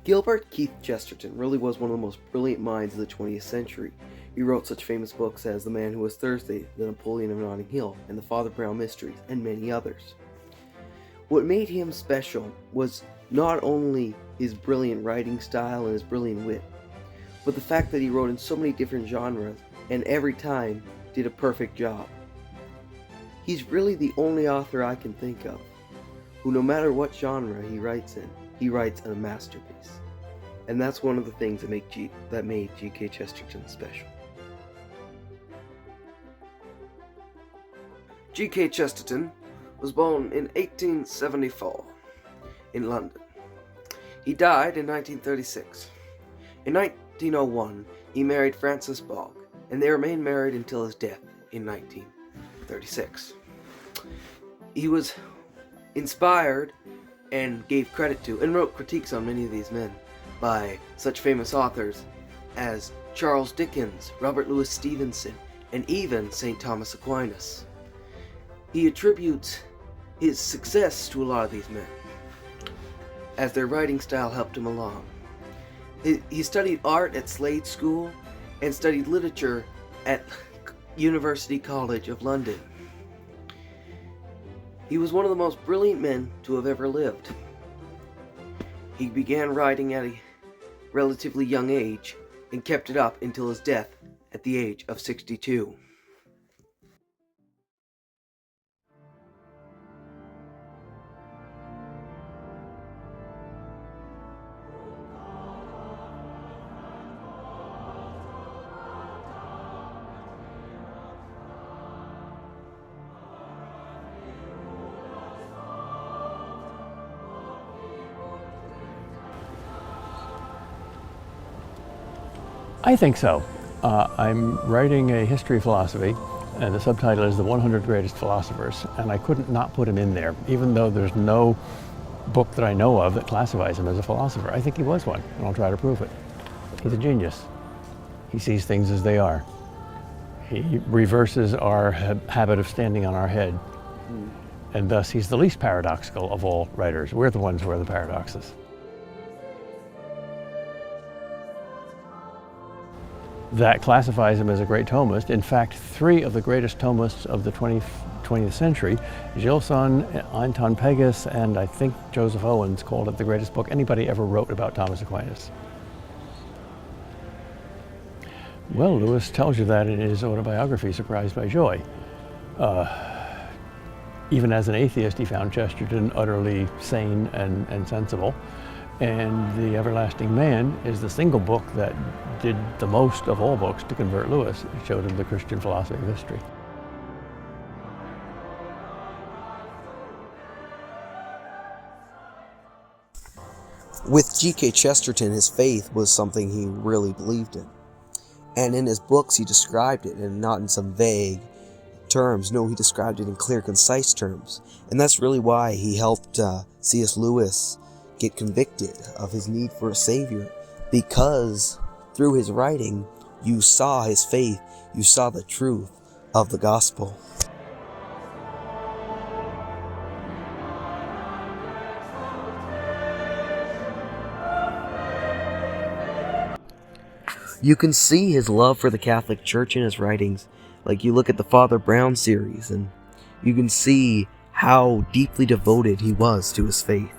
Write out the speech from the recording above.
Gilbert Keith Chesterton really was one of the most brilliant minds of the 20th century. He wrote such famous books as The Man Who Was Thursday, The Napoleon of Notting Hill, and The Father Brown Mysteries, and many others. What made him special was not only his brilliant writing style and his brilliant wit, but the fact that he wrote in so many different genres and every time did a perfect job. He's really the only author I can think of who, no matter what genre he writes in, he writes a masterpiece. And that's one of the things that made G.K Chesterton special. G.K Chesterton was born in 1874 in London. He died in 1936. In 1901, he married Frances Bogg, and they remained married until his death in 1936. He was inspired and gave credit to, and wrote critiques on many of these men, by such famous authors as Charles Dickens, Robert Louis Stevenson, and even St. Thomas Aquinas. He attributes his success to a lot of these men, as their writing style helped him along. He studied art at Slade School and studied literature at University College of London. He was one of the most brilliant men to have ever lived. He began writing at a relatively young age and kept it up until his death at the age of 62. I think so. I'm writing a history of philosophy, and the subtitle is The 100 Greatest Philosophers, and I couldn't not put him in there, even though there's no book that I know of that classifies him as a philosopher. I think he was one, and I'll try to prove it. He's a genius. He sees things as they are. He reverses our habit of standing on our head, and thus he's the least paradoxical of all writers. We're the ones who are the paradoxes. That classifies him as a great Thomist. In fact, three of the greatest Thomists of the 20th century, Gilson, Anton Pegas, and I think Joseph Owens, called it the greatest book anybody ever wrote about Thomas Aquinas. Well, Lewis tells you that in his autobiography, Surprised by Joy. Even as an atheist, he found Chesterton utterly sane and sensible. And The Everlasting Man is the single book that did the most of all books to convert Lewis. It showed him the Christian philosophy of history. With G.K. Chesterton, his faith was something he really believed in. And in his books, he described it, and not in some vague terms. No, he described it in clear, concise terms. And that's really why he helped C.S. Lewis get convicted of his need for a savior, because through his writing you saw his faith, you saw the truth of the gospel. You can see his love for the Catholic Church in his writings. Like, you look at the Father Brown series and you can see how deeply devoted he was to his faith.